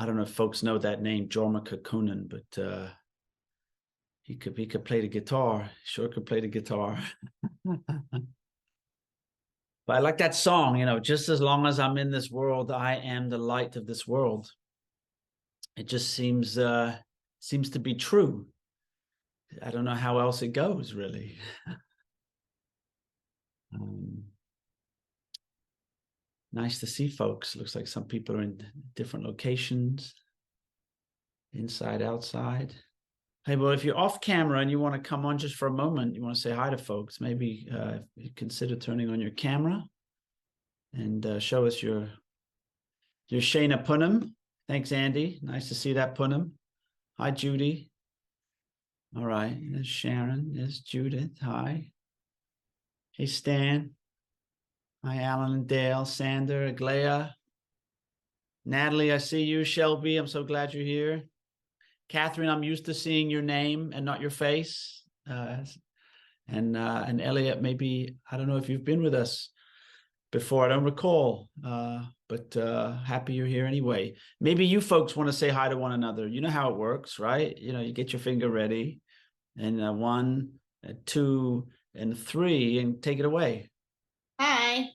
I don't know if folks know that name, Jorma Kekkonen, but he could play the guitar. Sure could play the guitar. But I like that song, just as long as I'm in this world, I am the light of this world. It just seems to be true. I don't know how else it goes, really. Nice to see folks. Looks like some people are in different locations, inside, outside. Hey, well, if you're off camera and you want to come on just for a moment, you want to say hi to folks, maybe you consider turning on your camera and show us your Shana Punim. Thanks, Andy. Nice to see that, Punim. Hi, Judy. All right, there's Sharon. There's Judith. Hi. Hey, Stan. Hi, Alan and Dale, Sander, Aglaya. Natalie, I see you. Shelby, I'm so glad you're here. Catherine, I'm used to seeing your name and not your face. And Elliot, maybe, I don't know if you've been with us before. I don't recall, but happy you're here anyway. Maybe you folks want to say hi to one another. You know how it works, right? You get your finger ready, and 1, 2, and 3, and take it away. Hi.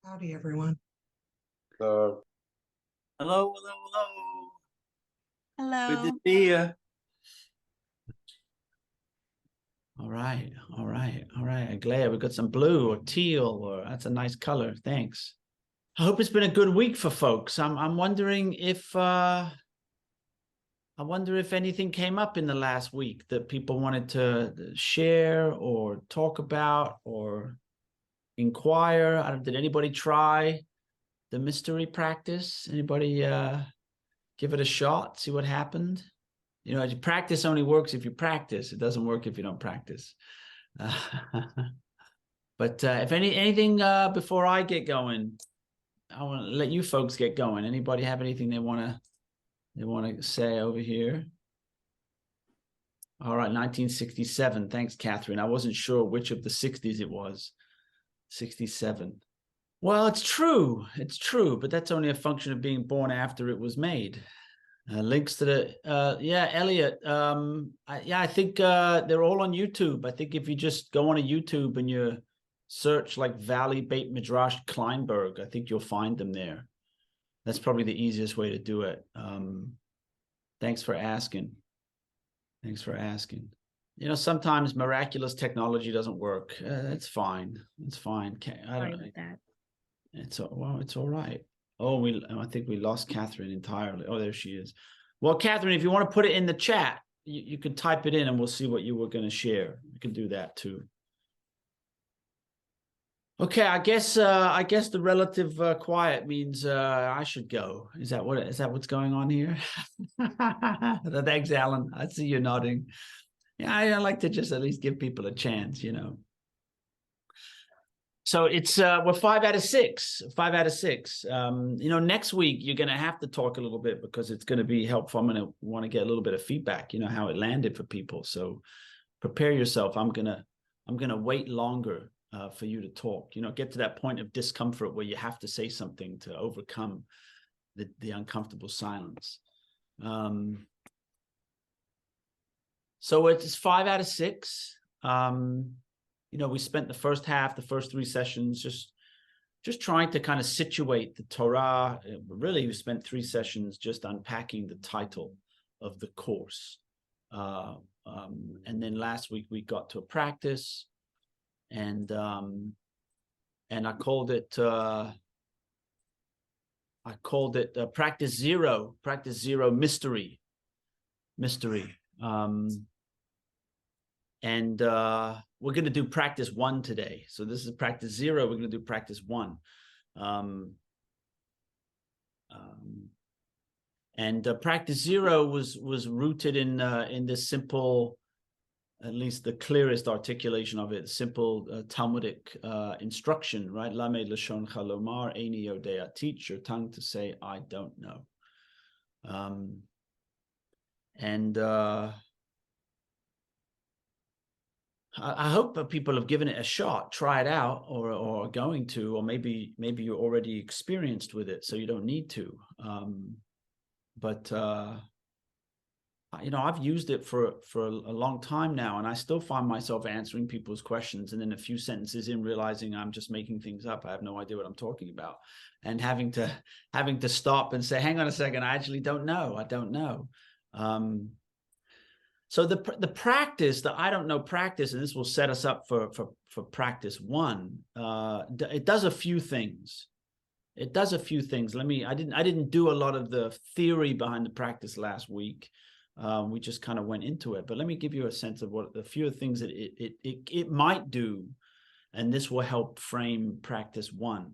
Howdy, everyone. Hello. Hello. Hello. Good to see you. All right. Glad we got some blue or teal, or that's a nice color. Thanks. I hope it's been a good week for folks. I'm wondering if anything came up in the last week that people wanted to share or talk about or inquire. Did anybody try the mystery practice? Anybody give it a shot, see what happened? Practice only works if you practice. It doesn't work if you don't practice. But if anything before I get going, I want to let you folks get going. Anybody have anything they want to say over here? All right, 1967. Thanks, Catherine. I wasn't sure which of the 60s it was. 67. Well, it's true, but that's only a function of being born after it was made. Links to the Elliot. I think they're all on YouTube. I think if you just go on a YouTube and you search like Valley Beit Midrash Kleinberg, I think you'll find them there. That's probably the easiest way to do it. Thanks for asking. Sometimes miraculous technology doesn't work. It's fine. I don't know that. It's all right. Oh, I think we lost Catherine entirely. Oh, there she is. Well, Catherine, if you want to put it in the chat, you can type it in and we'll see what you were going to share. You can do that too. Okay, I guess the relative quiet means I should go. Is that what's going on here? Thanks, Alan. I see you nodding. Yeah, I like to just at least give people a chance, So it's we're 5 out of 6. 5 out of 6. Next week you're going to have to talk a little bit because it's going to be helpful. I'm going to want to get a little bit of feedback. How it landed for people. So prepare yourself. I'm gonna wait longer for you to talk. Get to that point of discomfort where you have to say something to overcome the uncomfortable silence. So it's 5 out of 6. We spent the first 3 sessions just trying to kind of situate the Torah. Really, we spent 3 sessions just unpacking the title of the course. And then last week we got to a practice, and I called it practice zero mystery. And we're going to do practice 1 today. So this is practice 0. We're going to do practice 1. Practice 0 was rooted in this simple, at least the clearest articulation of it, simple Talmudic instruction, right? Lamed lashon chalomar eini yodea. Teach your tongue to say, I don't know. I hope people have given it a shot, try it out, or are going to, or maybe you're already experienced with it, so you don't need to. I've used it for a long time now, and I still find myself answering people's questions, and then a few sentences in realizing I'm just making things up. I have no idea what I'm talking about, and having to stop and say, hang on a second, I actually don't know. I don't know. So the practice, the I don't know practice, and this will set us up for practice one. It does a few things. It does a few things. I didn't do a lot of the theory behind the practice last week. We just kind of went into it, but let me give you a sense of what a few things that it might do, and this will help frame practice one.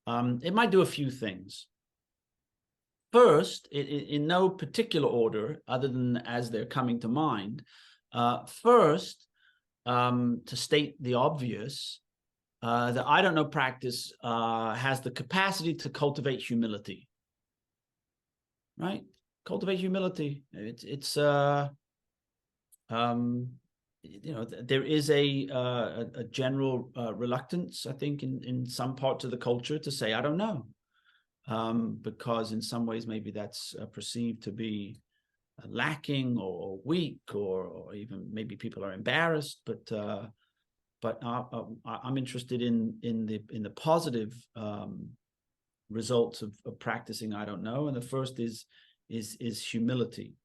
It might do a few things. First, in no particular order, other than as they're coming to mind. First, to state the obvious, the I don't know practice has the capacity to cultivate humility, right? Cultivate humility. There is a general reluctance, I think, in some parts of the culture to say I don't know, because in some ways maybe that's perceived to be lacking or weak, or even maybe people are embarrassed. But I'm interested in the positive results of practicing I don't know, and the first is humility.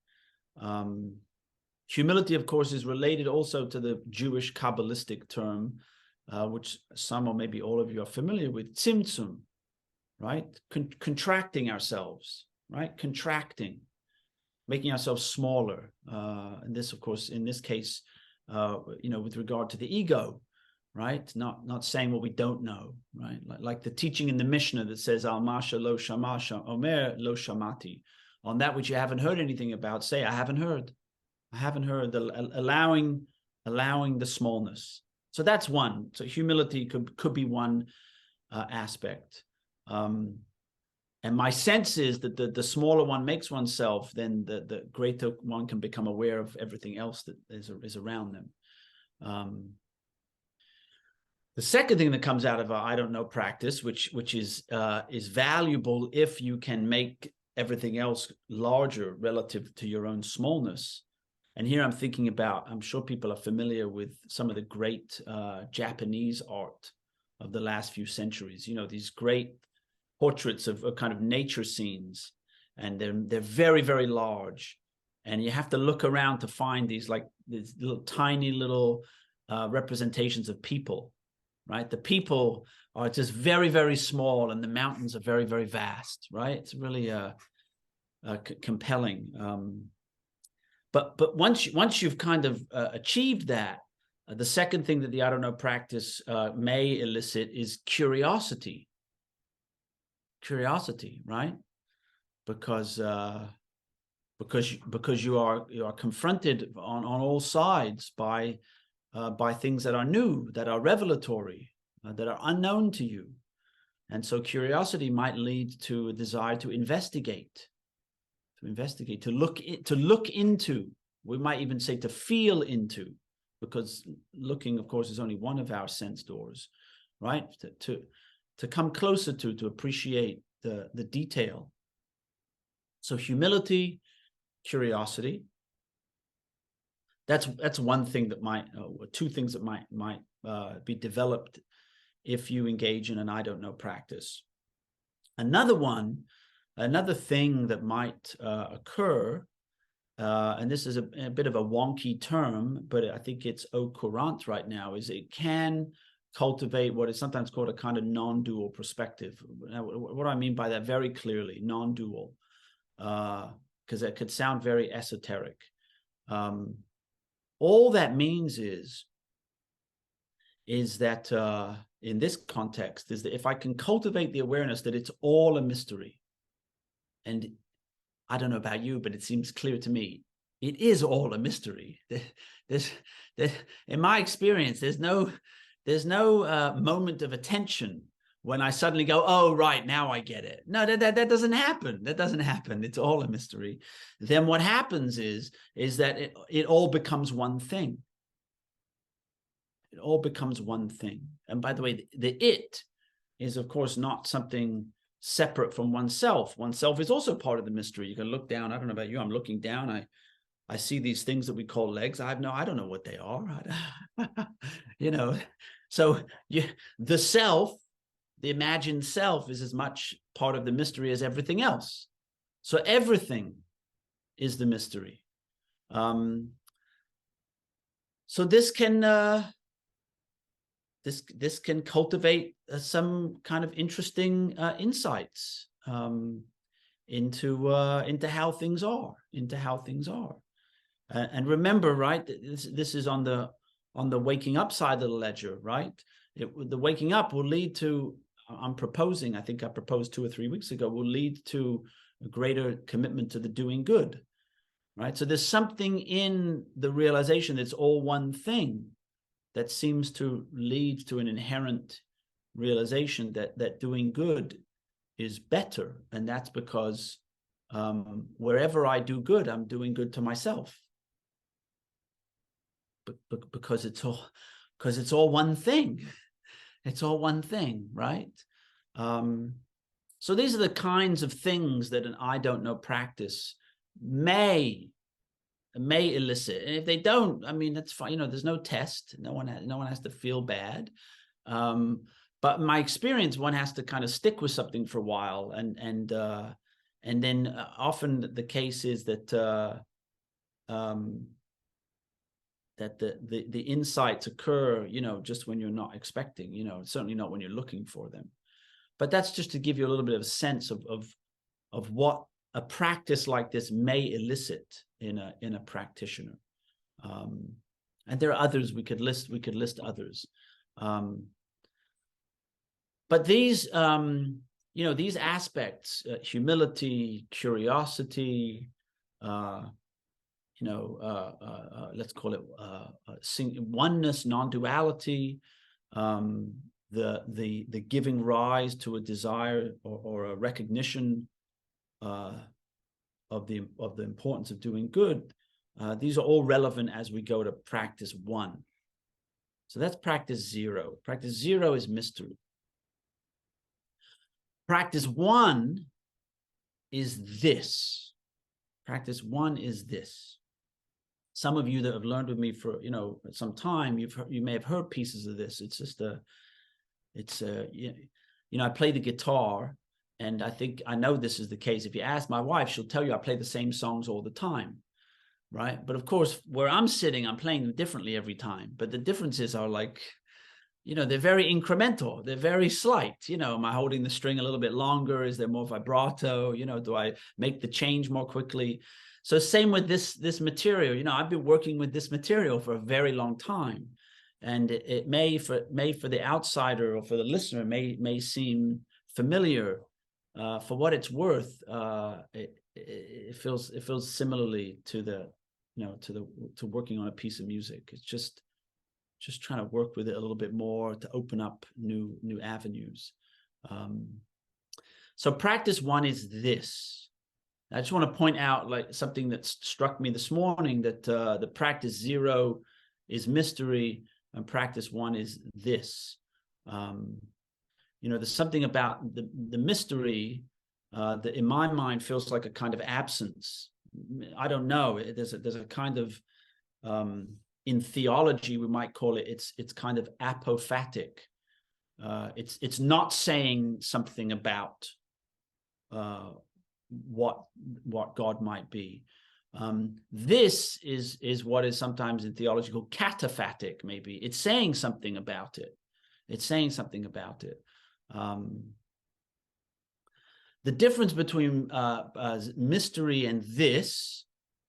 Humility, of course, is related also to the Jewish Kabbalistic term, which some or maybe all of you are familiar with, tzimtzum, right? Contracting ourselves, right? Contracting, making ourselves smaller. And this, of course, in this case, with regard to the ego, right? Not saying what we don't know, right? Like the teaching in the Mishnah that says, Al Masha lo shamasha, Omer lo shamati. On that which you haven't heard anything about, say, I haven't heard. I haven't heard. Allowing the smallness. So that's one. So humility could be one aspect. And my sense is that the smaller one makes oneself, then the greater one can become aware of everything else that is around them. The second thing that comes out of I don't know practice, which is valuable if you can make everything else larger relative to your own smallness. And here I'm thinking about, I'm sure people are familiar with some of the great Japanese art of the last few centuries. These great portraits of kind of nature scenes, and they're very, very large. And you have to look around to find these little tiny little representations of people, right? The people are just very, very small, and the mountains are very, very vast, right? It's really compelling. But once you've kind of achieved that, the second thing that the I don't know practice may elicit is curiosity. Curiosity, right? Because you are confronted on all sides by things that are new, that are revelatory, that are unknown to you. And so curiosity might lead to a desire to investigate, to look into. We might even say to feel into, because looking, of course, is only one of our sense doors, right? To come closer to appreciate the detail. So humility, curiosity. That's one thing that might, or two things that might be developed if you engage in an I don't know practice. Another thing that might occur, and this is a bit of a wonky term, but I think it's au courant right now, is it can cultivate what is sometimes called a kind of non-dual perspective. Now, what do I mean by that? Very clearly, non-dual, because that could sound very esoteric. All that means is that in this context is that if I can cultivate the awareness that it's all a mystery, and I don't know about you, but it seems clear to me, it is all a mystery. In my experience, there's no moment of attention when I suddenly go, oh, right, now I get it. No, that doesn't happen. That doesn't happen. It's all a mystery. Then what happens is that it all becomes one thing. It all becomes one thing. And by the way, the it is, of course, not something separate from oneself. Oneself is also part of the mystery. You can look down. I don't know about you. I'm looking down. I see these things that we call legs. I don't know what they are. So the self, the imagined self, is as much part of the mystery as everything else. So everything is the mystery. So this can this can cultivate some kind of interesting insights into how things are, and remember, right? This is on the waking up side of the ledger, right? The waking up will lead to, I'm proposing, I think I proposed 2 or 3 weeks ago, will lead to a greater commitment to the doing good, right? So there's something in the realization that it's all one thing that seems to lead to an inherent realization that doing good is better. And that's because wherever I do good, I'm doing good to myself. Because it's all one thing. It's all one thing, right? So these are the kinds of things that an I don't know practice may elicit. And if they don't, I mean, that's fine. There's no test. No one has to feel bad. But in my experience, one has to kind of stick with something for a while, and then often the case is that that the insights occur, just when you're not expecting, certainly not when you're looking for them. But that's just to give you a little bit of a sense of what a practice like this may elicit in a practitioner. And there are others we could list others. But these these aspects, humility, curiosity, let's call it oneness, non-duality, the giving rise to a desire or a recognition of the importance of doing good. These are all relevant as we go to practice 1. So that's practice 0. Practice 0 is mystery. Practice 1 is this. Practice 1 is this. Some of you that have learned with me for some time, you may have heard pieces of this. It's just I play the guitar, and I know this is the case. If you ask my wife, she'll tell you I play the same songs all the time, right? But of course, where I'm sitting, I'm playing them differently every time. But the differences are like, they're very incremental. They're very slight. Am I holding the string a little bit longer? Is there more vibrato? Do I make the change more quickly? So same with this material. I've been working with this material for a very long time, and it may for the outsider or for the listener may seem familiar. For what it's worth, it feels similarly to working on a piece of music. It's just trying to work with it a little bit more to open up new avenues. So practice 1 is this. I just want to point out like something that struck me this morning, that the practice 0 is mystery and practice 1 is this. There's something about the mystery that in my mind feels like a kind of absence. I don't know. There's a kind of in theology we might call it. It's kind of apophatic. It's not saying something about what God might be. This is what is sometimes in theology called cataphatic. Maybe it's saying something about it. The difference between mystery and this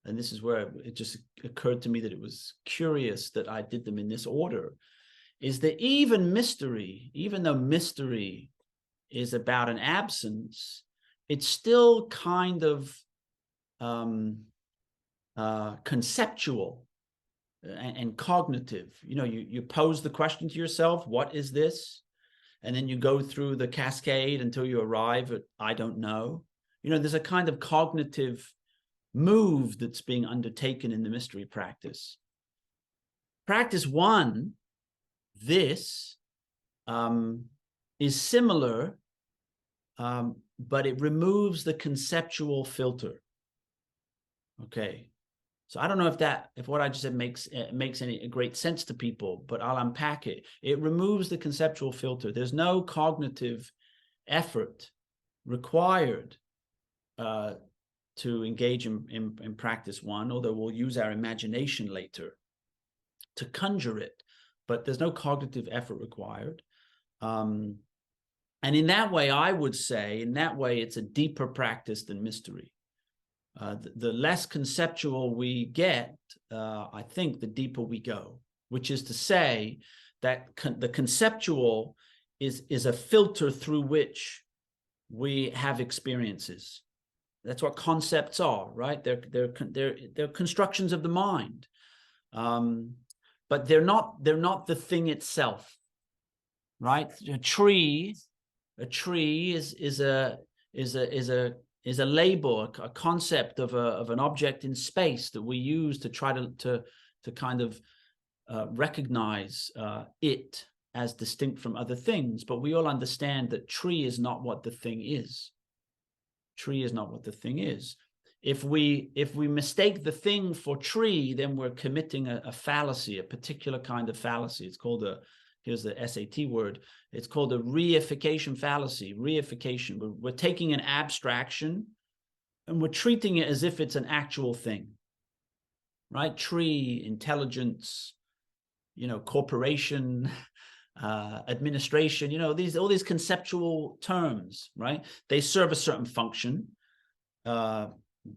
is where it just occurred to me that it was curious that I did them in this order, is that even though mystery is about an absence, it's still kind of conceptual and cognitive. You pose the question to yourself, what is this? And then you go through the cascade until you arrive at I don't know. There's a kind of cognitive move that's being undertaken in the mystery practice. Practice 1, this, is similar but it removes the conceptual filter. Okay. So I don't know if what I just said makes any great sense to people, but I'll unpack it. It removes the conceptual filter. There's no cognitive effort required to engage in practice one, although we'll use our imagination later to conjure it, but there's no cognitive effort required. And in that way, I would say, it's a deeper practice than mystery. The less conceptual we get, I think, the deeper we go, which is to say that the conceptual is a filter through which we have experiences. That's what concepts are, right? They're constructions of the mind, but they're not the thing itself, right? A tree is a label, a concept of an object in space that we use to try to kind of recognize it as distinct from other things. But we all understand that tree is not what the thing is. Tree is not what the thing is. If we mistake the thing for tree, then we're committing a fallacy, a particular kind of fallacy. It's called here's the SAT word. It's called a reification fallacy. Reification. We're taking an abstraction and we're treating it as if it's an actual thing, right? Tree, intelligence, corporation, administration, all these conceptual terms, right? They serve a certain function,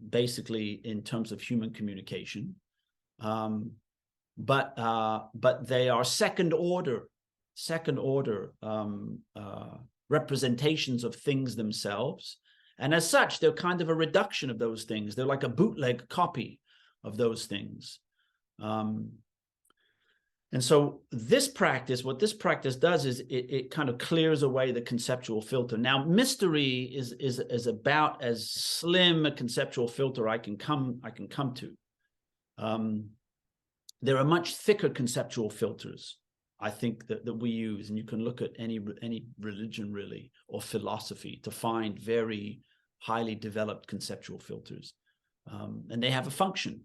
basically in terms of human communication, but they are second order representations of things themselves, and as such, they're kind of a reduction of those things. They're like a bootleg copy of those things. And so what this practice does is it kind of clears away the conceptual filter. Now, mystery is about as slim a conceptual filter I can come to. There are much thicker conceptual filters, I think, that we use, and you can look at any religion really or philosophy to find very highly developed conceptual filters, and they have a function.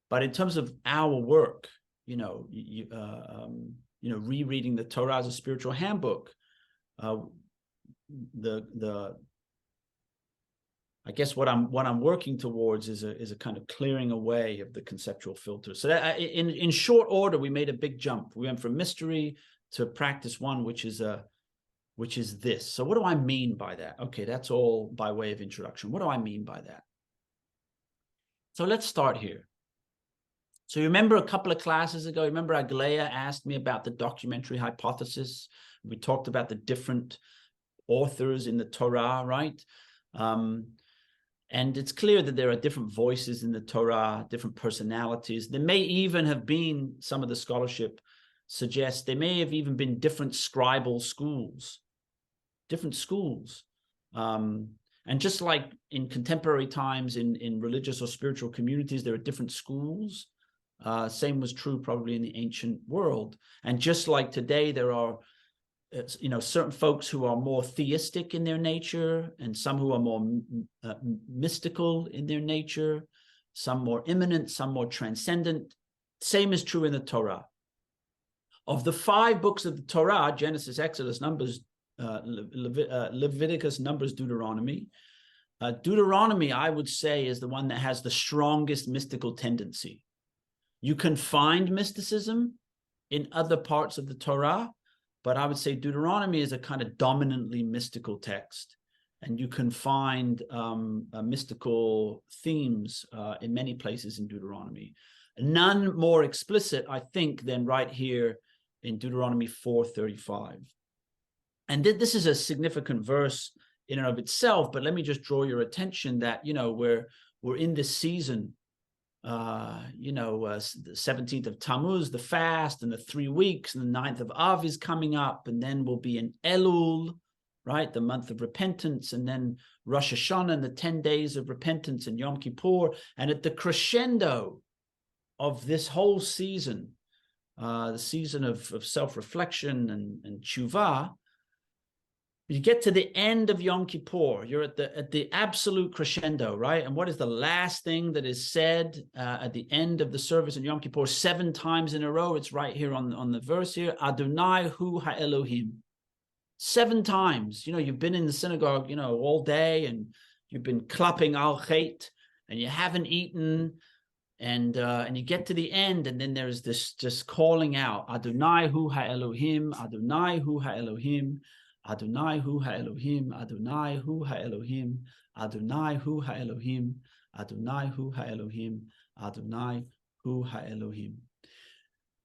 But in terms of our work, rereading the Torah as a spiritual handbook, I guess what I'm working towards is a kind of clearing away of the conceptual filter. So that in short order, we made a big jump. We went from mystery to practice one, which is this. So what do I mean by that? Okay, that's all by way of introduction. What do I mean by that? So let's start here. So you remember a couple of classes ago, remember Aglaia asked me about the documentary hypothesis. We talked about the different authors in the Torah, right? And it's clear that there are different voices in the Torah, different personalities. There may even have been, some of the scholarship suggests, there may have even been different scribal schools, different schools. And just like in contemporary times in religious or spiritual communities, there are different schools. Same was true probably in the ancient world. And just like today, there are certain folks who are more theistic in their nature, and some who are more mystical in their nature, some more immanent, some more transcendent. Same is true in the Torah. Of the 5 books of the Torah, Genesis, Exodus, Numbers, Leviticus, Numbers, Deuteronomy. Deuteronomy, I would say, is the one that has the strongest mystical tendency. You can find mysticism in other parts of the Torah, but I would say Deuteronomy is a kind of dominantly mystical text. And you can find mystical themes in many places in Deuteronomy. None more explicit, I think, than right here in Deuteronomy 4:35. And this is a significant verse in and of itself, but let me just draw your attention that, we're in this season, the 17th of Tammuz, the fast, and the 3 weeks, and the 9th of Av is coming up, and then we'll be in Elul, right, the month of repentance, and then Rosh Hashanah and the 10 days of repentance and Yom Kippur. And at the crescendo of this whole season, the season of self-reflection and tshuva. You get to the end of Yom Kippur, you're at the absolute crescendo, right? And what is the last thing that is said at the end of the service in Yom Kippur 7 times in a row? It's right here on the verse here, Adonai hu ha'Elohim. 7 times. You've been in the synagogue, all day, and you've been clapping al chait, and you haven't eaten, and you get to the end, and then there's this just calling out, Adonai hu ha'Elohim, Adonai hu ha'Elohim, Adonai hu ha'Elohim, Adonai hu ha'Elohim, Adonai hu ha'Elohim, Adonai hu ha'Elohim, Adonai hu ha'Elohim.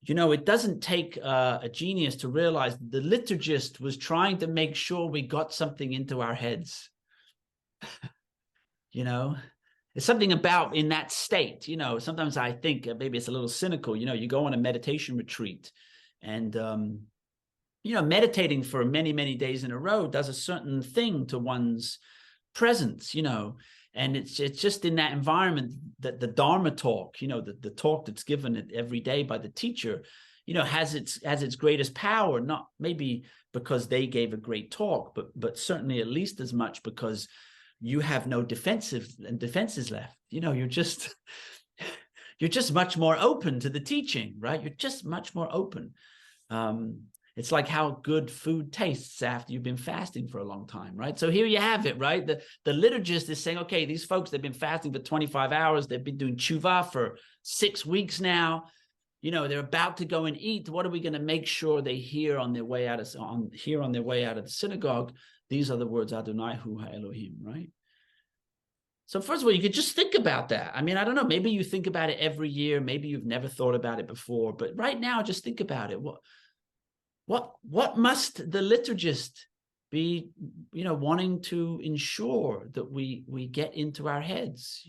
It doesn't take a genius to realize the liturgist was trying to make sure we got something into our heads. It's something about in that state. Sometimes I think maybe it's a little cynical. You go on a meditation retreat, and meditating for many, many days in a row does a certain thing to one's presence, and it's just in that environment that the Dharma talk, the talk that's given every day by the teacher, has its greatest power, not maybe because they gave a great talk, but certainly at least as much because you have no defenses left. You're just much more open to the teaching, right? You're just much more open. It's like how good food tastes after you've been fasting for a long time, right? So here you have it, right? The liturgist is saying, okay, these folks, they've been fasting for 25 hours. They've been doing tshuva for 6 weeks now. They're about to go and eat. What are we going to make sure they hear on their way out of the synagogue? These are the words Adonai hu ha'Elohim, right? So first of all, you could just think about that. I don't know, maybe you think about it every year. Maybe you've never thought about it before, but right now, just think about it. What must the liturgist be, wanting to ensure that we get into our heads,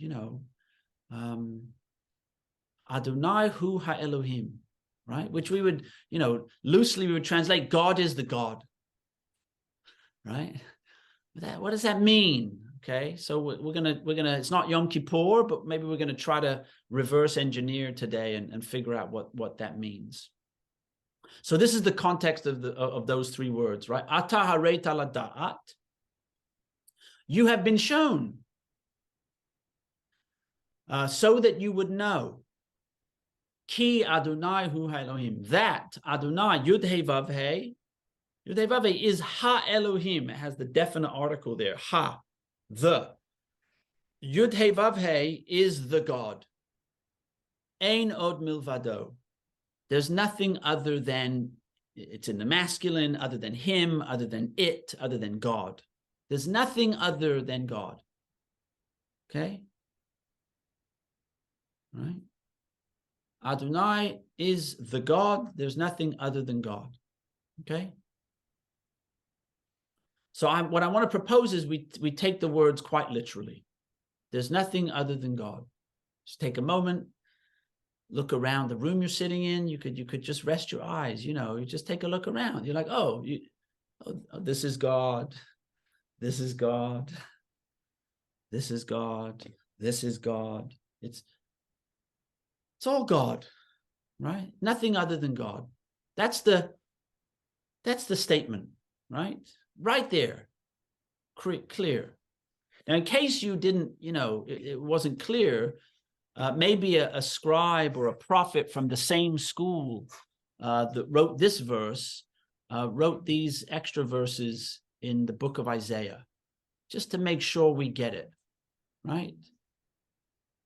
Adonai hu ha'Elohim, right? Which we would, loosely we would translate, God is the God, right? What does that mean? Okay, so we're gonna. It's not Yom Kippur, but maybe we're gonna try to reverse engineer today and figure out what that means. So this is the context of those 3 words, right? Ata hareta lada'at. You have been shown, so that you would know. Ki Adonai hu ha'Elohim. That Adonai, Yud He Vav He. Yud He Vav He is Ha Elohim. It has the definite article there. Ha, the. Yud He Vav He is the God. Ein od milvado. There's nothing other than, it's in the masculine, other than him, other than it, other than God. There's nothing other than God. Okay? Right? Adonai is the God. There's nothing other than God. Okay? So what I want to propose is we take the words quite literally. There's nothing other than God. Just take a moment. Look around the room you're sitting in. You could just rest your eyes. You just take a look around. You're like, oh, this is God. This is God. This is God. This is God. It's all God, right? Nothing other than God. That's the statement, right? Right there, clear. Now, in case you didn't, it wasn't clear. Maybe a scribe or a prophet from the same school that wrote this verse wrote these extra verses in the book of Isaiah, just to make sure we get it, right?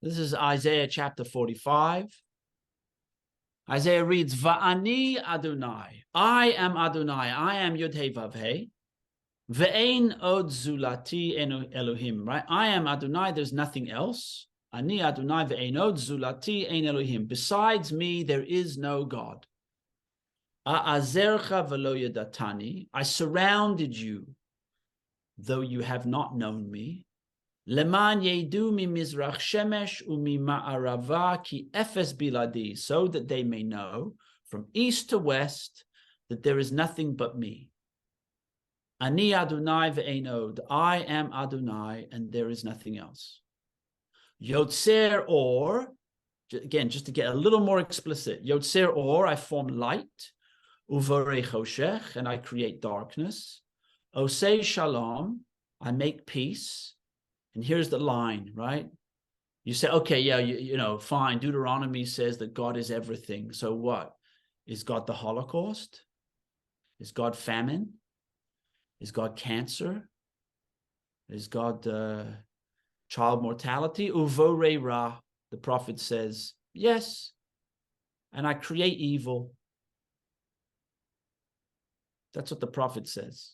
This is Isaiah chapter 45. Isaiah reads, Va'ani Adonai, I am Adonai, I am Yud He Vav He, Ve'ein od zulati Elohim, right? I am Adonai, there's nothing else. Ani Adonai ve'ein od zulati ein Elohim. Besides me, there is no God. A'azercha velo yadatani. I surrounded you, though you have not known me. Leman yedu mi mizrach shemesh umi ma'arava ki efes biladi. So that they may know from east to west that there is nothing but me. Ani Adonai ve'ein od. I am Adonai, and there is nothing else. Yotzer or, Again, just to get a little more explicit. Yotzer or, I form light. Uvorei choshech, and I create darkness. Osei shalom, I make peace. And here's the line, right? You say, okay, yeah, you know, fine. Deuteronomy says that God is everything. So what? Is God the Holocaust? Is God famine? Is God cancer? Is God child mortality? Uvorei ra, the prophet says, yes. And I create evil. That's what the prophet says.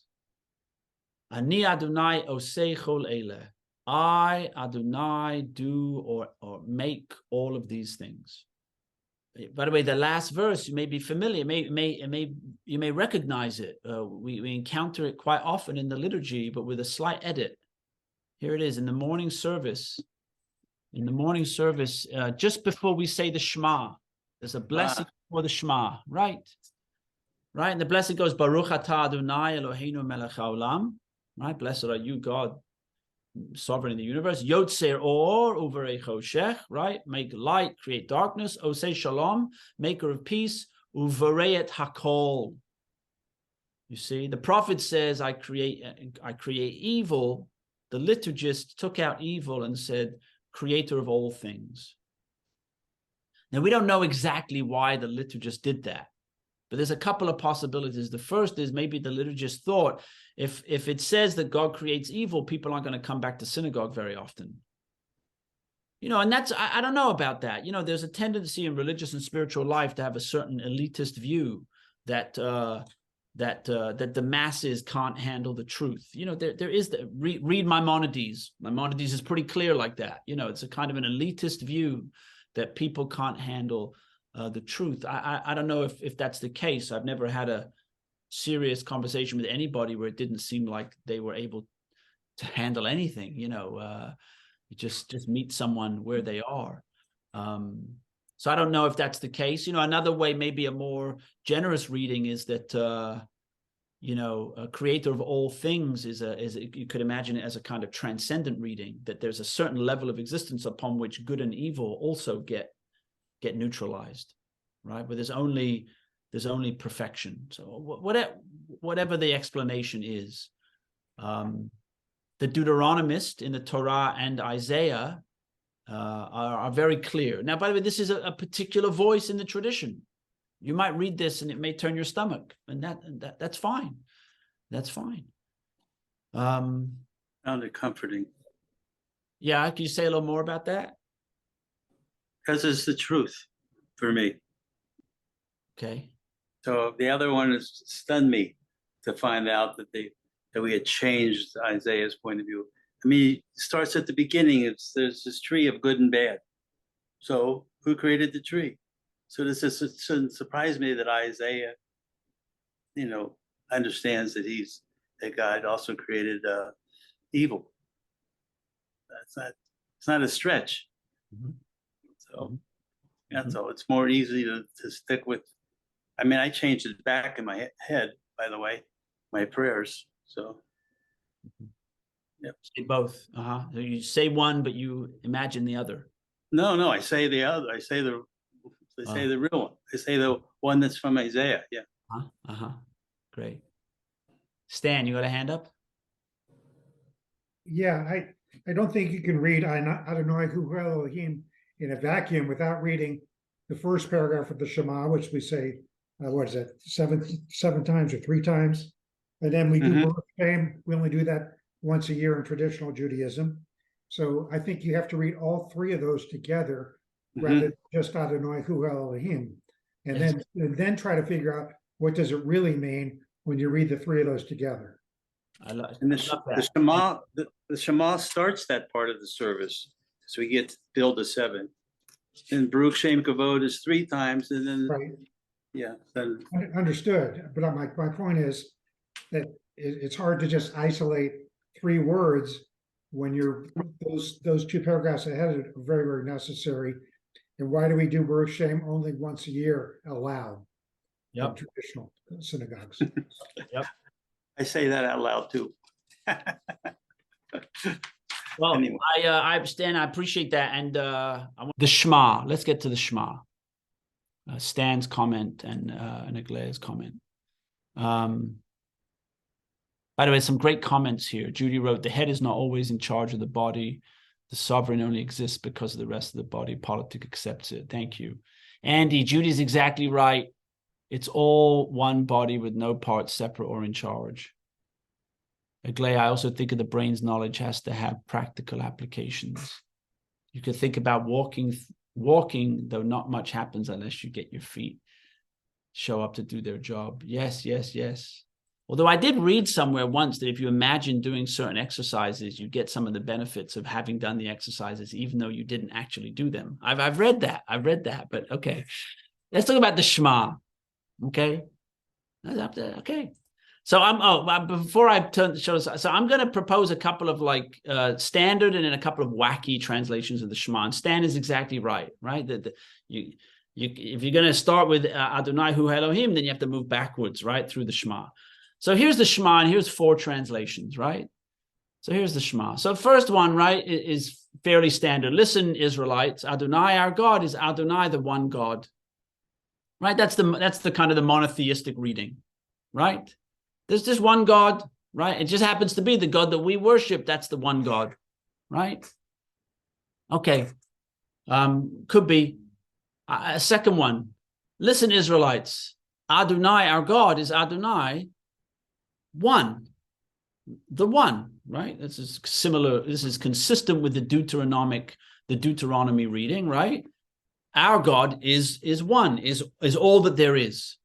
Ani Adonai osei chol eleh. I, Adonai, do or make all of these things. By the way, the last verse, you may be familiar, you may recognize it. We encounter it quite often in the liturgy, but with a slight edit. Here it is in the morning service. In the morning service, just before we say the Shema, there's a blessing for the Shema, right? Right, and the blessing goes, Baruch atah Adonai Eloheinu melech haolam. Right, blessed are you, God, sovereign in the universe. Yotzer or uvorei choshech, right? Make light, create darkness. Osei shalom, maker of peace. Uvorei hakol. You see, the prophet says, I create evil. The liturgist took out evil and said, creator of all things. Now, we don't know exactly why the liturgist did that, but there's a couple of possibilities. The first is maybe the liturgist thought, if it says that God creates evil, people aren't going to come back to synagogue very often. You know, and that's, I don't know about that. You know, there's a tendency in religious and spiritual life to have a certain elitist view that that the masses can't handle the truth. You know, there is the read Maimonides. Maimonides is pretty clear like that. You know, it's a kind of an elitist view that people can't handle the truth. I don't know if that's the case. I've never had a serious conversation with anybody where it didn't seem like they were able to handle anything. You know, you just meet someone where they are. So I don't know if that's the case. You know, another way, maybe a more generous reading, is that you know, a creator of all things is you could imagine it as a kind of transcendent reading, that there's a certain level of existence upon which good and evil also get neutralized, right? But there's only perfection. So whatever the explanation is, the Deuteronomist in the Torah and Isaiah are very clear. Now, by the way, this is a particular voice in the tradition. You might read this and it may turn your stomach, and that's fine. That's fine. Found it comforting. Yeah, can you say a little more about that? Because it's the truth for me. Okay. So the other one has stunned me to find out that we had changed Isaiah's point of view. I mean, it starts at the beginning. There's this tree of good and bad. So who created the tree? So this shouldn't surprise me that Isaiah, you know, understands that God also created evil. It's not a stretch. Mm-hmm. So yeah, so it's more easy to stick with. I mean, I changed it back in my head, by the way, my prayers. So yeah, say both. So you say one, but you imagine the other. No, I say the other. I say the real one. I say the one that's from Isaiah. Yeah. Great. Stan, you got a hand up? Yeah, I don't think you can read Adonai Hu Elohim in a vacuum without reading the first paragraph of the Shema, which we say, what is it, seven times or 3 times, and then we do Baruch Shem. We only do that once a year in traditional Judaism. So I think you have to read all 3 of those together rather than just Adonai Hu Elohim, and then try to figure out what does it really mean when you read the 3 of those together. And the Shema starts that part of the service, so we get to build to 7. And Baruch Shem Kavod is 3 times, and then right. Yeah, understood. But my point is that it's hard to just isolate 3 words when you're those 2 paragraphs ahead are very, very necessary. And why do we do Baruch Shem only once a year aloud in traditional synagogues? I say that out loud too. Well, Anyway. Stan, I appreciate that. And the Shema. Let's get to the Shema. Stan's comment and Aglaya's comment. By the way, some great comments here. Judy wrote, the head is not always in charge of the body. The sovereign only exists because of the rest of the body. Politic accepts it. Thank you. Andy, Judy's exactly right. It's all one body with no parts separate or in charge. Aglaya, I also think of the brain's knowledge has to have practical applications. You could think about walking, though not much happens unless you get your feet show up to do their job. Yes, yes, yes. Although I did read somewhere once that if you imagine doing certain exercises, you get some of the benefits of having done the exercises, even though you didn't actually do them. I've read that. But okay. Let's talk about the Shema. Okay. Okay. So before I turn the show, so I'm going to propose a couple of like standard and then a couple of wacky translations of the Shema. And Stan is exactly right? If you're going to start with Adonai Hu Elohim, then you have to move backwards, right, through the Shema. So here's the Shema, and here's 4 translations, right? So here's the Shema. So first one, right, is fairly standard. Listen, Israelites, Adonai, our God, is Adonai, the one God. Right? That's the kind of the monotheistic reading, right? There's just one God, right? It just happens to be the God that we worship. That's the one God, right? Okay. Could be. A second one. Listen, Israelites, Adonai, our God, is Adonai, one. The one, right? This is similar. This is consistent with the Deuteronomy reading, right? Our God is one, is all that there is,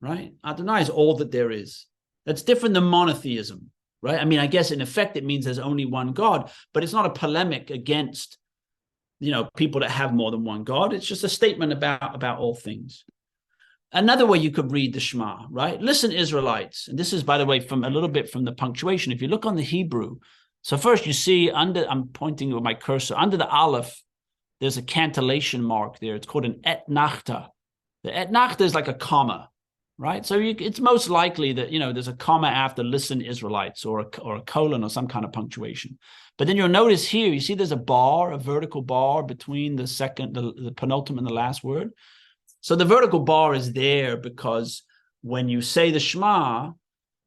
right? Adonai is all that there is. That's different than monotheism, right? I mean, I guess in effect it means there's only one God, but it's not a polemic against, people that have more than one God. It's just a statement about all things. Another way you could read the Shema, right? Listen, Israelites, and this is, by the way, from a little bit from the punctuation. If you look on the Hebrew, so first you see I'm pointing with my cursor, under the Aleph, there's a cantillation mark there. It's called an et nachta. The et nachta is like a comma, right? So it's most likely that, there's a comma after listen, Israelites, or a colon or some kind of punctuation. But then you'll notice here, you see there's a vertical bar between the penultimate and the last word. So the vertical bar is there because when you say the Shema,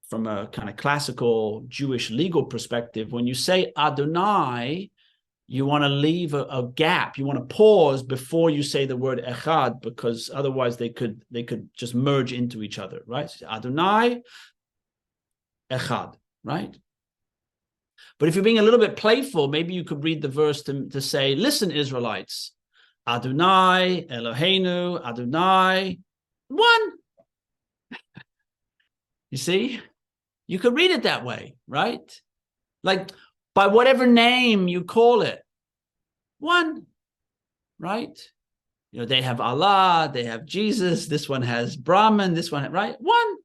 from a kind of classical Jewish legal perspective, when you say Adonai, you want to leave a gap. You want to pause before you say the word echad, because otherwise they could just merge into each other, right? So Adonai, echad, right? But if you're being a little bit playful, maybe you could read the verse to say, listen, Israelites, Adonai, Eloheinu, Adonai, one. You see? You could read it that way, right? Like, by whatever name you call it, one, right? They have Allah, they have Jesus, this one has Brahman, this one, right? One,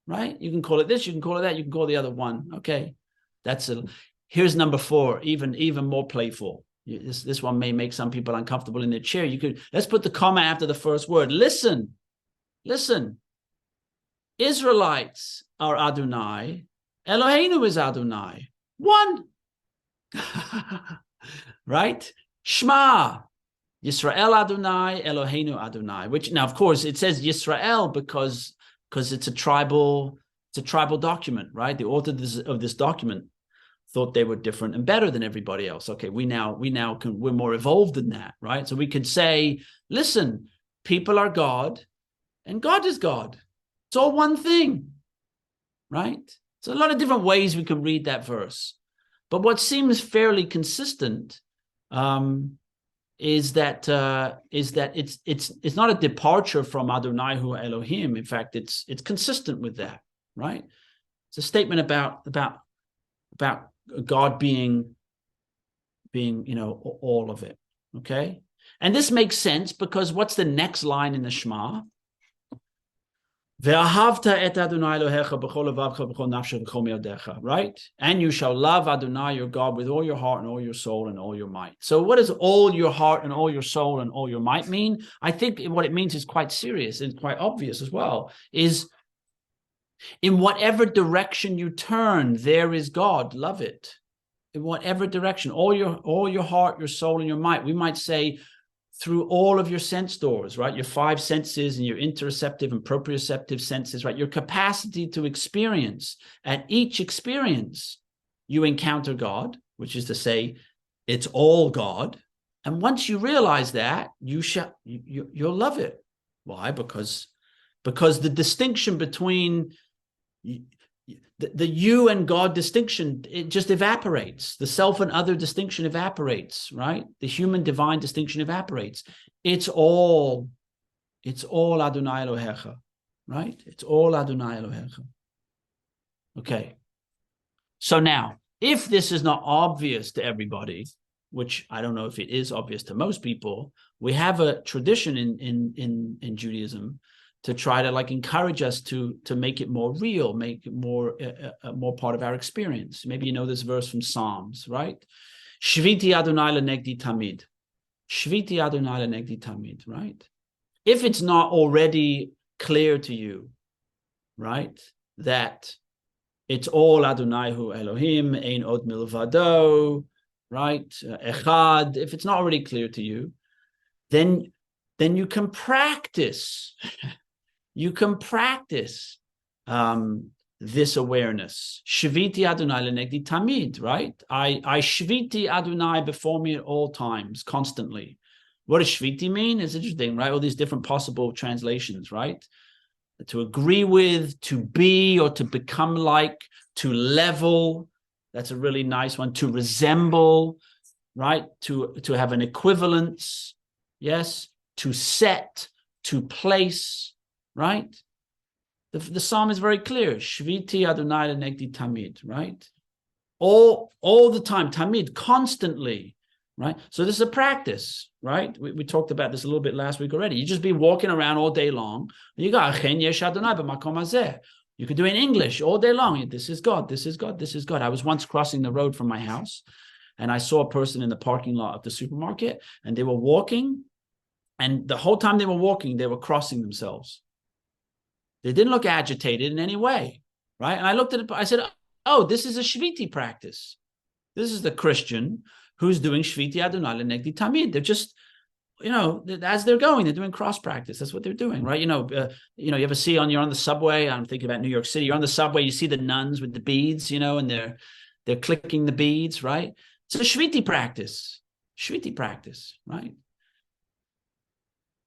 right? You can call it this, you can call it that, you can call the other one. Okay, here's number 4, even more playful. This one may make some people uncomfortable in their chair. Let's put the comma after the first word. Listen, Israelites are Adonai, Eloheinu is Adonai, one. Right? Shema, Yisrael Adonai, Eloheinu Adonai. Which now, of course, it says Yisrael because it's a tribal document, right? The author of this document thought they were different and better than everybody else. Okay, we're more evolved than that, right? So we could say, listen, people are God, and God is God. It's all one thing, right? So a lot of different ways we could read that verse. But what seems fairly consistent is that it's not a departure from Adonai Hu Elohim. In fact, it's consistent with that, right? It's a statement about God being all of it. Okay, and this makes sense because what's the next line in the Shema? Right? And you shall love Adonai your God with all your heart and all your soul and all your might. So what does all your heart and all your soul and all your might mean? I think what it means is quite serious and quite obvious as well, is in whatever direction you turn, there is God. Love it. in whatever direction, all your heart, your soul, and your might. We might say through all of your sense doors, right? Your five senses and your interoceptive and proprioceptive senses, right? Your capacity to experience. At each experience, you encounter God, which is to say, it's all God. And once you realize that, you'll love it. Why? Because the distinction between the you and God distinction, it just evaporates. The self and other distinction evaporates, right? The human divine distinction evaporates. It's all Adonai Elohecha, right? It's all Adonai Elohecha. Okay. So now, if this is not obvious to everybody, which I don't know if it is obvious to most people, we have a tradition in Judaism to try to like encourage us to make it more real, make it more part of our experience. Maybe you know this verse from Psalms, right? Shviti Adonai lenegdi tamid. Shviti Adonai lenegdi tamid, right? If it's not already clear to you, right, that it's all Adonai hu Elohim, ein od milvado, right? Echad. If it's not already clear to you, then you can practice. You can practice this awareness. Shviti Adonai lenegdi tamid, right? I shviti Adonai before me at all times, constantly. What does shviti mean? It's interesting, right? All these different possible translations, right? To agree with, to be, or to become like, to level. That's a really nice one. To resemble, right? To have an equivalence, yes? To set, to place, right? The psalm is very clear. Shviti Adonai lenegdi tamid, right? All the time, tamid, constantly, right? So this is a practice, right? We talked about this a little bit last week already. You just be walking around all day long. You got Achen yesh Adonai b'makom hazeh. You could do it in English all day long. This is God, this is God, this is God. I was once crossing the road from my house, and I saw a person in the parking lot of the supermarket, and they were walking, and the whole time they were walking, they were crossing themselves. They didn't look agitated in any way, right? And I looked at it, I said, oh, this is a Shviti practice. This is the Christian who's doing Shviti Adonai lenegdi tamid. They're just, as they're going, they're doing cross practice. That's what they're doing, right? You ever see you're on the subway, I'm thinking about New York City, you're on the subway, you see the nuns with the beads, and they're clicking the beads, right? It's a Shviti practice, right?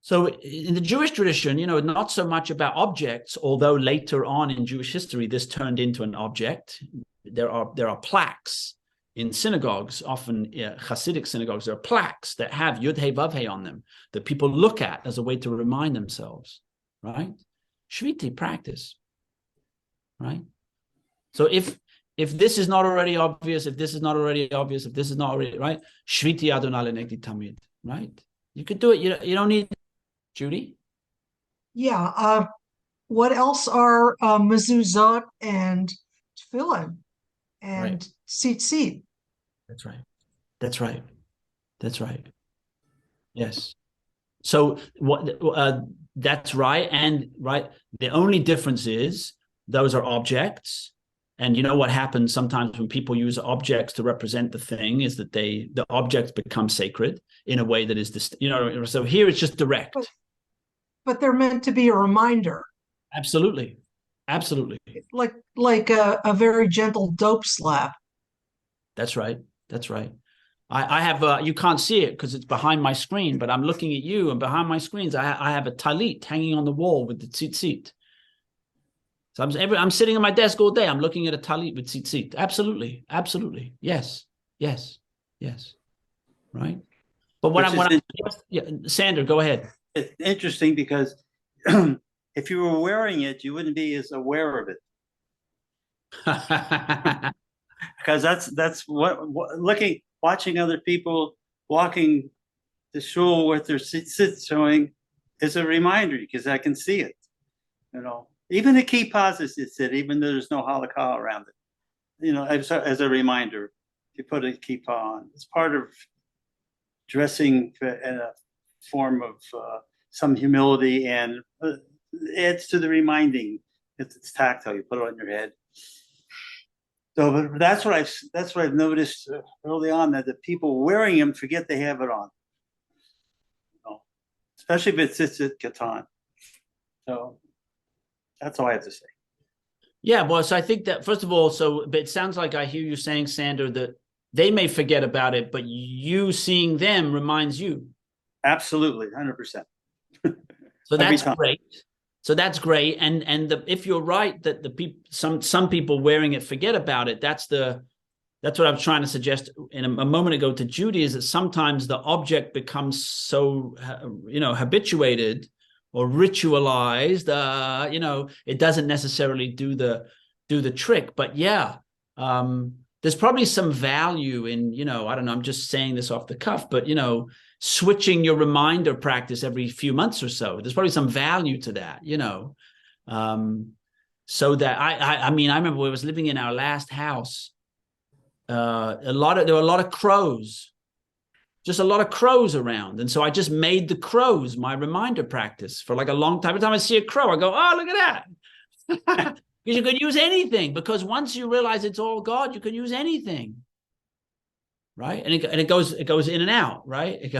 So in the Jewish tradition, not so much about objects, although later on in Jewish history, this turned into an object. There are plaques in synagogues, often Hasidic synagogues, there are plaques that have Yud Hey Vav Hey on them that people look at as a way to remind themselves, right? Shviti practice, right? So if this is not already obvious, if this is not already, right? Shviti Adonai lenegdi tamid, right? You could do it. You don't need, Judy? Yeah. What else are mezuzot and tefillin and tzitzit? That's right. Yes. So that's right. And right, the only difference is those are objects. And you know what happens sometimes when people use objects to represent the thing is that the objects become sacred in a way that is, so here it's just direct. But they're meant to be a reminder. Absolutely. Like a very gentle dope slap. That's right. I have, you can't see it because it's behind my screen, but I'm looking at you, and behind my screens, I have a talit hanging on the wall with the tzitzit. So I'm sitting at my desk all day. I'm looking at a talit with tzitzit. Absolutely. Yes. Right. But Sander, go ahead. It's interesting because if you were wearing it, you wouldn't be as aware of it. Because that's watching other people walking the shul with their tzitzit showing is a reminder, because I can see it. Even the kippah is tzitzit, even though there's no halakha around it. As a reminder, you put a kippah on. It's part of dressing in a form of some humility, and adds to the reminding. It's tactile. You put it on your head. So but that's what I've noticed early on, that the people wearing them forget they have it on. Especially if it sits at Catan. So that's all I have to say. Yeah, well, so I think that first of all, but it sounds like I hear you saying, Sander, that they may forget about it, but you seeing them reminds you. Absolutely, 100%. So that's great. So that's great. And if you're right that the people, some people wearing it forget about it, that's what I was trying to suggest in a moment ago to Judy, is that sometimes the object becomes so habituated or ritualized, it doesn't necessarily do the trick. But yeah, there's probably some value in, I don't know, I'm just saying this off the cuff, but switching your reminder practice every few months or so. There's probably some value to that, so that I remember when I was living in our last house, there were a lot of crows, just a lot of crows around. And so I just made the crows my reminder practice for like a long time. Every time I see a crow, I go, oh, look at that. Because you could use anything, because once you realize it's all God, you can use anything. Right. And it goes in and out. Right.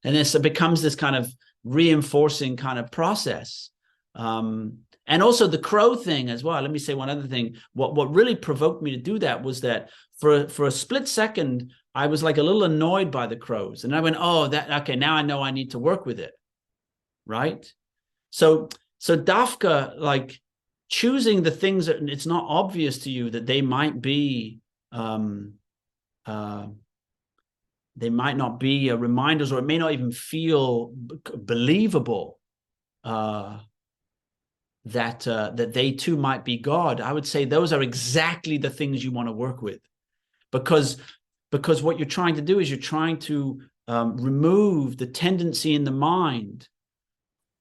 And this becomes this kind of reinforcing kind of process. And also the crow thing as well. Let me say one other thing. What really provoked me to do that was that for a split second, I was like a little annoyed by the crows. And I went, oh, okay, now I know I need to work with it. Right. So Dafka, like choosing the things that it's not obvious to you that they might be, they might not be reminders, or it may not even feel believable, that they too might be God. I would say those are exactly the things you want to work with, because what you're trying to do is you're trying to remove the tendency in the mind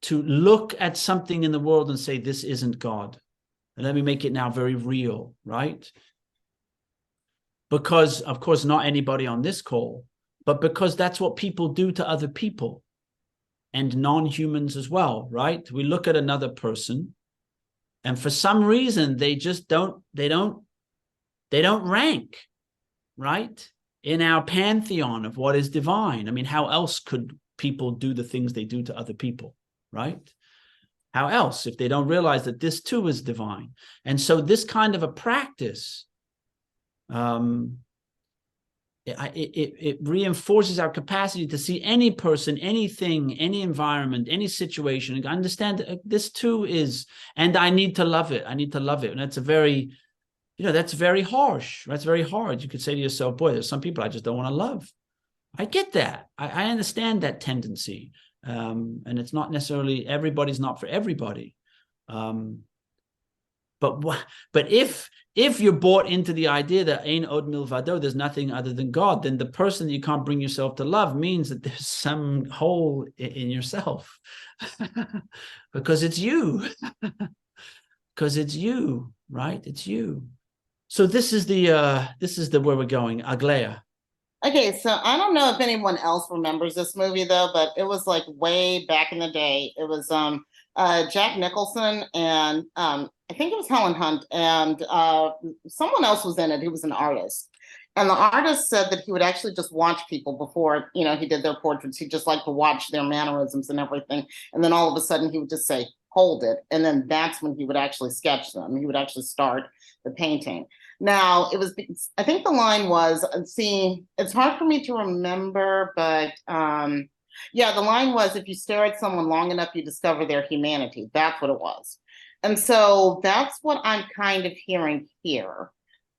to look at something in the world and say, this isn't God. And let me make it now very real, right? Because, of course, not anybody on this call, but because that's what people do to other people and non-humans as well, right? We look at another person, and for some reason, they don't rank, right, in our pantheon of what is divine. I mean, how else could people do the things they do to other people, right? How else, if they don't realize that this too is divine? And so this kind of a practice, it reinforces our capacity to see any person, anything, any environment, any situation, and understand that this too is, and I need to love it. I need to love it. And that's that's very harsh. That's very hard. You could say to yourself, boy, there's some people I just don't want to love. I get that. I understand that tendency. And it's not necessarily, everybody's not for everybody. But if you're bought into the idea that Ein Od Milvado, there's nothing other than God, then the person that you can't bring yourself to love means that there's some hole in yourself, because it's you, right? It's you. So this is the where we're going, Aglaya. Okay, so I don't know if anyone else remembers this movie though, but it was like way back in the day. It was Jack Nicholson and I think it was Helen Hunt, and someone else was in it. He was an artist. And the artist said that he would actually just watch people before, he did their portraits. He just liked to watch their mannerisms and everything. And then all of a sudden he would just say, hold it. And then that's when he would actually sketch them. He would actually start the painting. Now, I think the line was, it's hard for me to remember, but the line was, if you stare at someone long enough, you discover their humanity. That's what it was. And so that's what I'm kind of hearing here.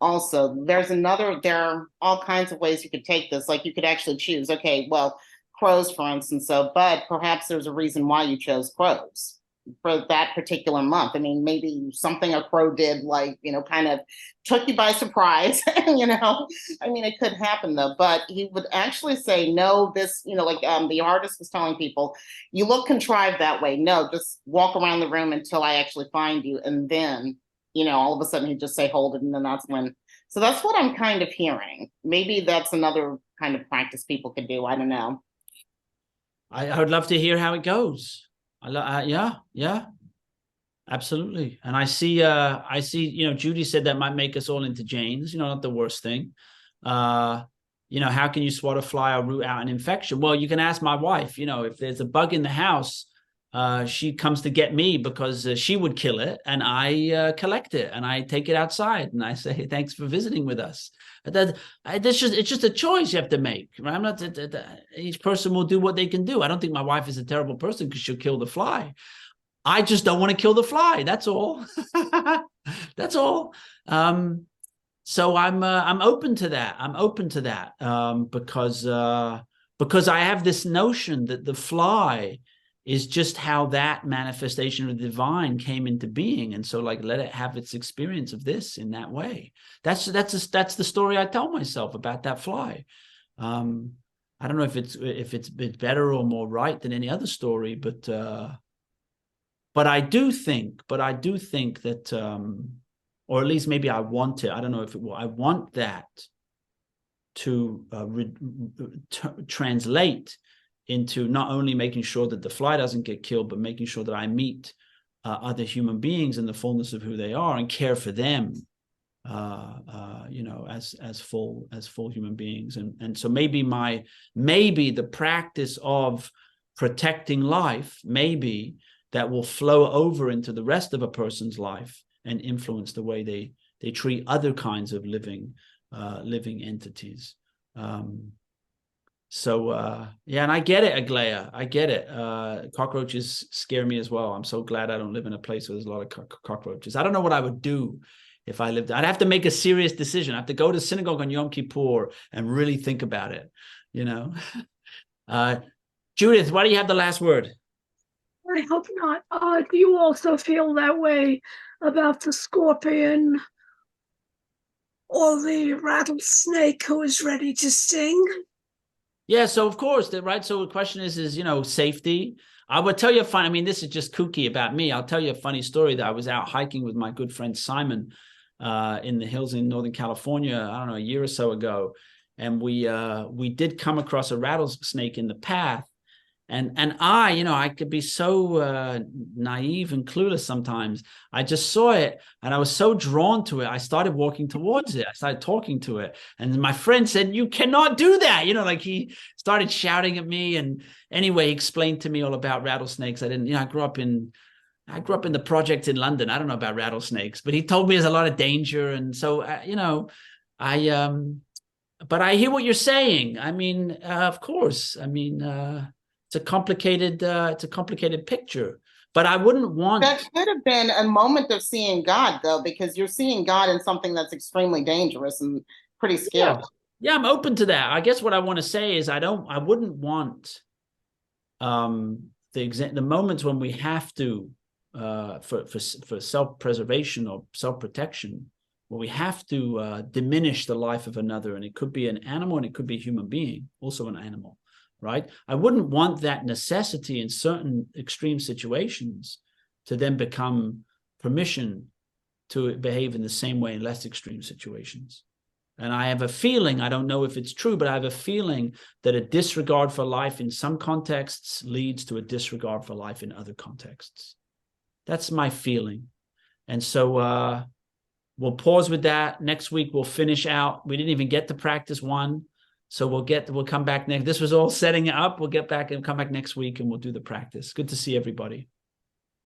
Also, there are all kinds of ways you could take this. Like you could actually choose, okay, well, crows, for instance. But perhaps there's a reason why you chose crows for that particular month. I mean, maybe something a crow did, like, kind of took you by surprise, I mean, it could happen though, but he would actually say, no, this, the artist was telling people, you look contrived that way. No, just walk around the room until I actually find you. And then, all of a sudden he'd just say, hold it. And then that's when, so that's what I'm kind of hearing. Maybe that's another kind of practice people could do. I don't know. I would love to hear how it goes. Yeah. Absolutely. And I see, Judy said that might make us all into Janes, not the worst thing. How can you swat a fly or root out an infection? Well, you can ask my wife, if there's a bug in the house, she comes to get me because she would kill it, and I collect it and I take it outside and I say, thanks for visiting with us. It's just a choice you have to make, right? I'm not, each person will do what they can do. I don't think my wife is a terrible person because she'll kill the fly. I just don't want to kill the fly. That's all. That's all. So I'm open to that. I'm open to that because I have this notion that the fly is just how that manifestation of the divine came into being, and so let it have its experience of this in that way. That's the story I tell myself about that fly. I don't know if it's better or more right than any other story, but I do think that, or at least maybe I want it. I don't know if it will. I want that to translate into not only making sure that the fly doesn't get killed, but making sure that I meet other human beings in the fullness of who they are and care for them, as full human beings. And so maybe the practice of protecting life, maybe that will flow over into the rest of a person's life and influence the way they treat other kinds of living entities. And I get it, Aglaya. I get it. Cockroaches scare me as well. I'm so glad I don't live in a place where there's a lot of cockroaches. I don't know what I would do if I lived. I'd have to make a serious decision. I have to go to synagogue on Yom Kippur and really think about it, Judith, why do you have the last word? I hope not. Do you also feel that way about the scorpion or the rattlesnake who is ready to sting? Yeah, so of course, right? So the question is safety. I would tell you a funny, this is just kooky about me. I'll tell you a funny story that I was out hiking with my good friend Simon in the hills in Northern California, I don't know, a year or so ago. And we did come across a rattlesnake in the path. And I could be so naive and clueless sometimes. I just saw it and I was so drawn to it. I started walking towards it. I started talking to it. And my friend said, you cannot do that. He started shouting at me. And anyway, he explained to me all about rattlesnakes. I grew up in the projects in London. I don't know about rattlesnakes, but he told me there's a lot of danger. And so, but I hear what you're saying. Of course, it's a complicated picture, but I wouldn't want. That could have been a moment of seeing God, though, because you're seeing God in something that's extremely dangerous and pretty scary. Yeah, I'm open to that. I guess what I want to say is I wouldn't want the moments when we have to for self-preservation or self-protection, where we have to diminish the life of another, and it could be an animal and it could be a human being, also an animal. Right? I wouldn't want that necessity in certain extreme situations to then become permission to behave in the same way in less extreme situations. And I have a feeling, I don't know if it's true, but I have a feeling that a disregard for life in some contexts leads to a disregard for life in other contexts. That's my feeling. And so we'll pause with that. Next week, we'll finish out. We didn't even get to practice one. So we'll come back next. This was all setting it up. We'll get back and come back next week and we'll do the practice. Good to see everybody.